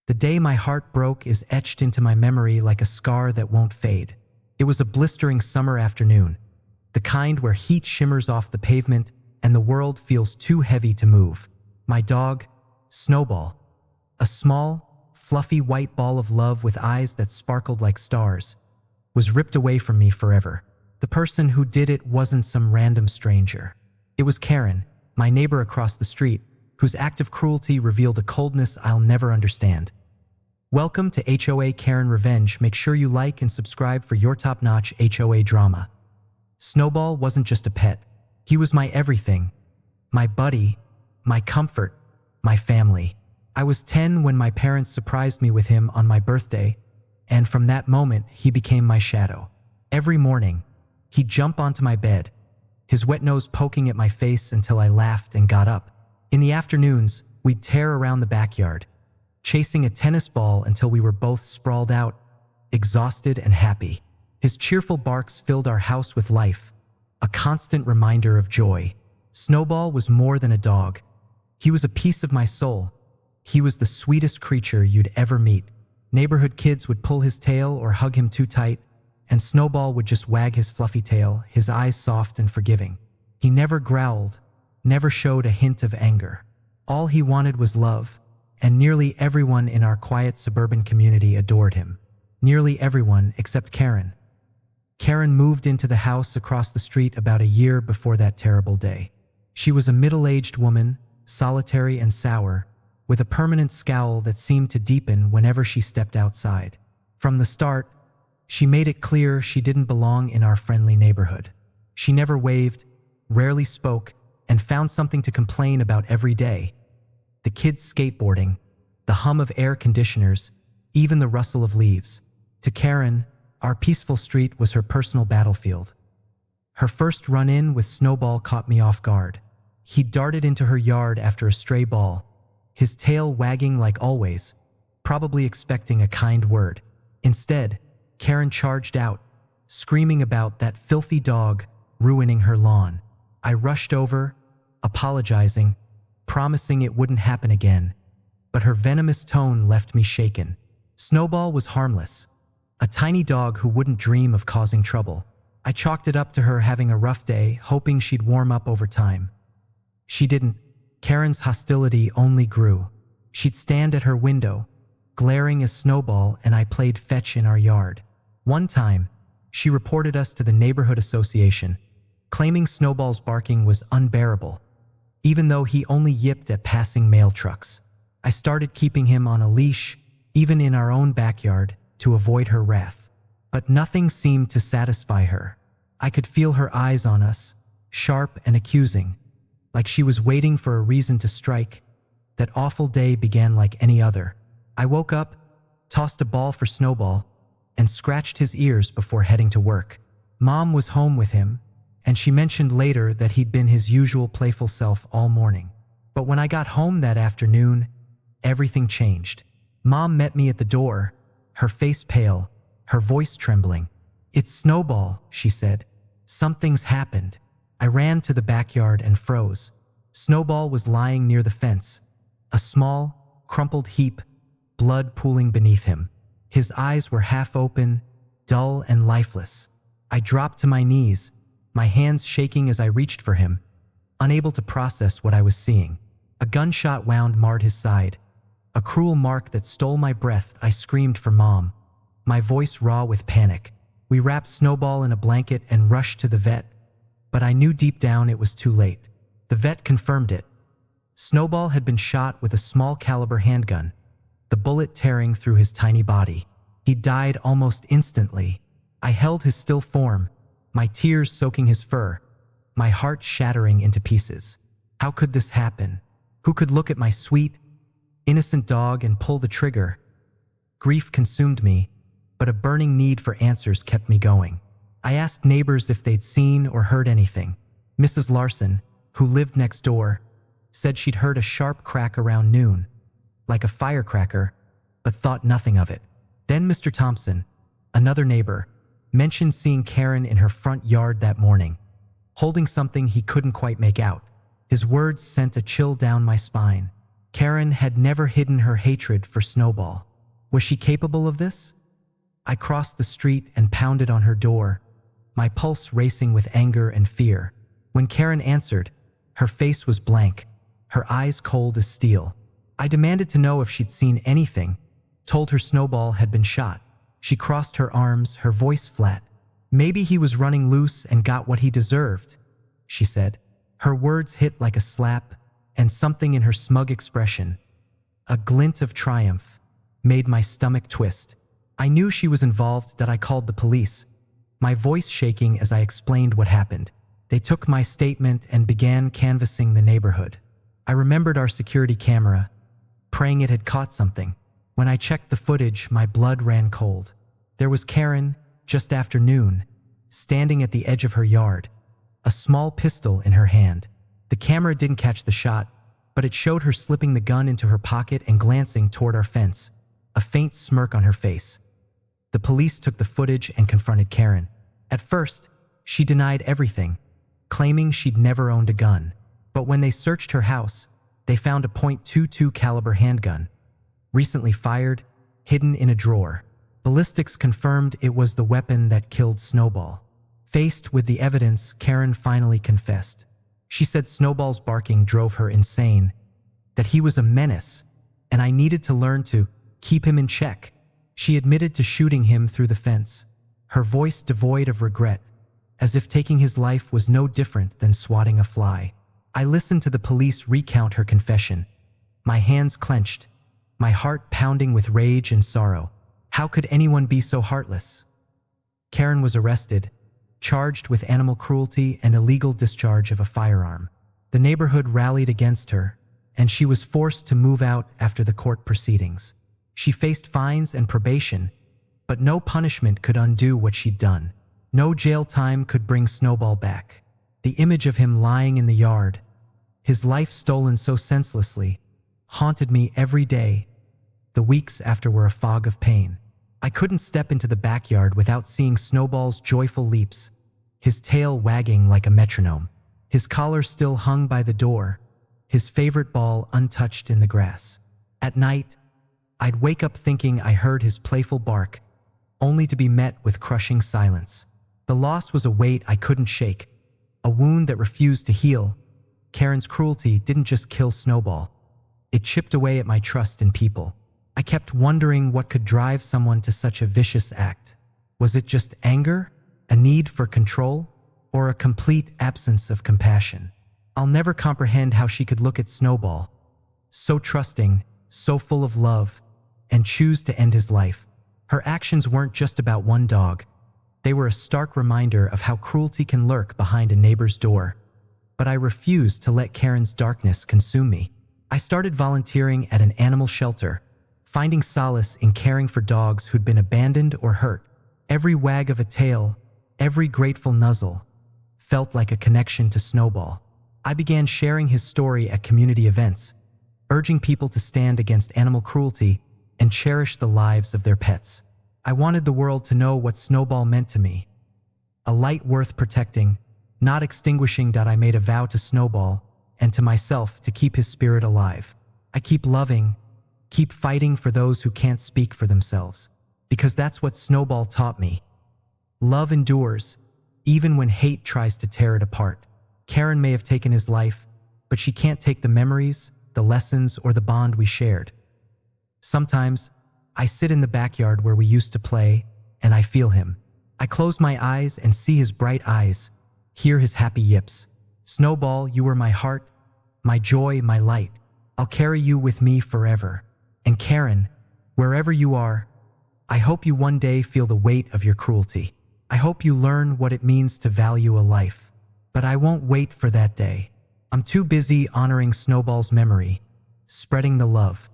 The day my heart broke is etched into my memory like a scar that won't fade. It was a blistering summer afternoon, the kind where heat shimmers off the pavement and the world feels too heavy to move. My dog, Snowball, a small, fluffy white ball of love with eyes that sparkled like stars, was ripped away from me forever. The person who did it wasn't some random stranger. It was Karen, my neighbor across the street, whose act of cruelty revealed a coldness I'll never understand. Welcome to HOA Karen Revenge. Make sure you like and subscribe for your top-notch HOA drama. Snowball wasn't just a pet. He was my everything, my buddy, my comfort, my family. I was 10 when my parents surprised me with him on my birthday, and from that moment, he became my shadow. Every morning, he'd jump onto my bed, his wet nose poking at my face until I laughed and got up. In the afternoons, we'd tear around the backyard, chasing a tennis ball until we were both sprawled out, exhausted and happy. His cheerful barks filled our house with life, a constant reminder of joy. Snowball was more than a dog. He was a piece of my soul. He was the sweetest creature you'd ever meet. Neighborhood kids would pull his tail or hug him too tight, and Snowball would just wag his fluffy tail, his eyes soft and forgiving. He never growled, never showed a hint of anger. All he wanted was love, and nearly everyone in our quiet suburban community adored him. Nearly everyone except Karen. Karen moved into the house across the street about a year before that terrible day. She was a middle-aged woman, solitary and sour, with a permanent scowl that seemed to deepen whenever she stepped outside. From the start, she made it clear she didn't belong in our friendly neighborhood. She never waved, rarely spoke, and found something to complain about every day. The kids skateboarding, the hum of air conditioners, even the rustle of leaves. To Karen, our peaceful street was her personal battlefield. Her first run-in with Snowball caught me off guard. He darted into her yard after a stray ball, his tail wagging like always, probably expecting a kind word. Instead, Karen charged out, screaming about that filthy dog ruining her lawn. I rushed over, apologizing, promising it wouldn't happen again, but her venomous tone left me shaken. Snowball was harmless, a tiny dog who wouldn't dream of causing trouble. I chalked it up to her having a rough day, hoping she'd warm up over time. She didn't. Karen's hostility only grew. She'd stand at her window, glaring as Snowball and I played fetch in our yard. One time, she reported us to the neighborhood association, claiming Snowball's barking was unbearable, even though he only yipped at passing mail trucks. I started keeping him on a leash, even in our own backyard, to avoid her wrath. But nothing seemed to satisfy her. I could feel her eyes on us, sharp and accusing, like she was waiting for a reason to strike. That awful day began like any other. I woke up, tossed a ball for Snowball, and scratched his ears before heading to work. Mom was home with him, and she mentioned later that he'd been his usual playful self all morning. But when I got home that afternoon, everything changed. Mom met me at the door, her face pale, her voice trembling. "It's Snowball," she said. "Something's happened." I ran to the backyard and froze. Snowball was lying near the fence, a small, crumpled heap, blood pooling beneath him. His eyes were half open, dull and lifeless. I dropped to my knees, my hands shaking as I reached for him, unable to process what I was seeing. A gunshot wound marred his side, a cruel mark that stole my breath. I screamed for Mom, my voice raw with panic. We wrapped Snowball in a blanket and rushed to the vet, but I knew deep down it was too late. The vet confirmed it. Snowball had been shot with a small caliber handgun, the bullet tearing through his tiny body. He died almost instantly. I held his still form, my tears soaking his fur, my heart shattering into pieces. How could this happen? Who could look at my sweet, innocent dog and pull the trigger? Grief consumed me, but a burning need for answers kept me going. I asked neighbors if they'd seen or heard anything. Mrs. Larson, who lived next door, said she'd heard a sharp crack around noon, like a firecracker, but thought nothing of it. Then Mr. Thompson, another neighbor, mentioned seeing Karen in her front yard that morning, holding something he couldn't quite make out. His words sent a chill down my spine. Karen had never hidden her hatred for Snowball. Was she capable of this? I crossed the street and pounded on her door, my pulse racing with anger and fear. When Karen answered, her face was blank, her eyes cold as steel. I demanded to know if she'd seen anything, told her Snowball had been shot. She crossed her arms, her voice flat. Maybe he was running loose and got what he deserved, she said. Her words hit like a slap, and something in her smug expression, a glint of triumph, made my stomach twist. I knew she was involved that I called the police, my voice shaking as I explained what happened. They took my statement and began canvassing the neighborhood. I remembered our security camera, praying it had caught something. When I checked the footage, my blood ran cold. There was Karen, just after noon, standing at the edge of her yard, a small pistol in her hand. The camera didn't catch the shot, but it showed her slipping the gun into her pocket and glancing toward our fence, a faint smirk on her face. The police took the footage and confronted Karen. At first, she denied everything, claiming she'd never owned a gun. But when they searched her house, they found a .22 caliber handgun, recently fired, hidden in a drawer. Ballistics confirmed it was the weapon that killed Snowball. Faced with the evidence, Karen finally confessed. She said Snowball's barking drove her insane, that he was a menace, and I needed to learn to keep him in check. She admitted to shooting him through the fence, her voice devoid of regret, as if taking his life was no different than swatting a fly. I listened to the police recount her confession, my hands clenched, my heart pounding with rage and sorrow. How could anyone be so heartless? Karen was arrested, charged with animal cruelty and illegal discharge of a firearm. The neighborhood rallied against her, and she was forced to move out after the court proceedings. She faced fines and probation, but no punishment could undo what she'd done. No jail time could bring Snowball back. The image of him lying in the yard, his life stolen so senselessly, haunted me every day. The weeks after were a fog of pain. I couldn't step into the backyard without seeing Snowball's joyful leaps, his tail wagging like a metronome, his collar still hung by the door, his favorite ball untouched in the grass. At night, I'd wake up thinking I heard his playful bark, only to be met with crushing silence. The loss was a weight I couldn't shake, a wound that refused to heal. Karen's cruelty didn't just kill Snowball. It chipped away at my trust in people. I kept wondering what could drive someone to such a vicious act. Was it just anger, a need for control, or a complete absence of compassion? I'll never comprehend how she could look at Snowball, so trusting, so full of love, and choose to end his life. Her actions weren't just about one dog. They were a stark reminder of how cruelty can lurk behind a neighbor's door. But I refused to let Karen's darkness consume me. I started volunteering at an animal shelter, finding solace in caring for dogs who'd been abandoned or hurt. Every wag of a tail, every grateful nuzzle, felt like a connection to Snowball. I began sharing his story at community events, urging people to stand against animal cruelty and cherish the lives of their pets. I wanted the world to know what Snowball meant to me. A light worth protecting, not extinguishing. I made a vow to Snowball and to myself to keep his spirit alive. I keep loving, keep fighting for those who can't speak for themselves, because that's what Snowball taught me. Love endures, even when hate tries to tear it apart. Karen may have taken his life, but she can't take the memories, the lessons, or the bond we shared. Sometimes, I sit in the backyard where we used to play, and I feel him. I close my eyes and see his bright eyes, hear his happy yips. Snowball, you were my heart, my joy, my light. I'll carry you with me forever. And Karen, wherever you are, I hope you one day feel the weight of your cruelty. I hope you learn what it means to value a life. But I won't wait for that day. I'm too busy honoring Snowball's memory, spreading the love,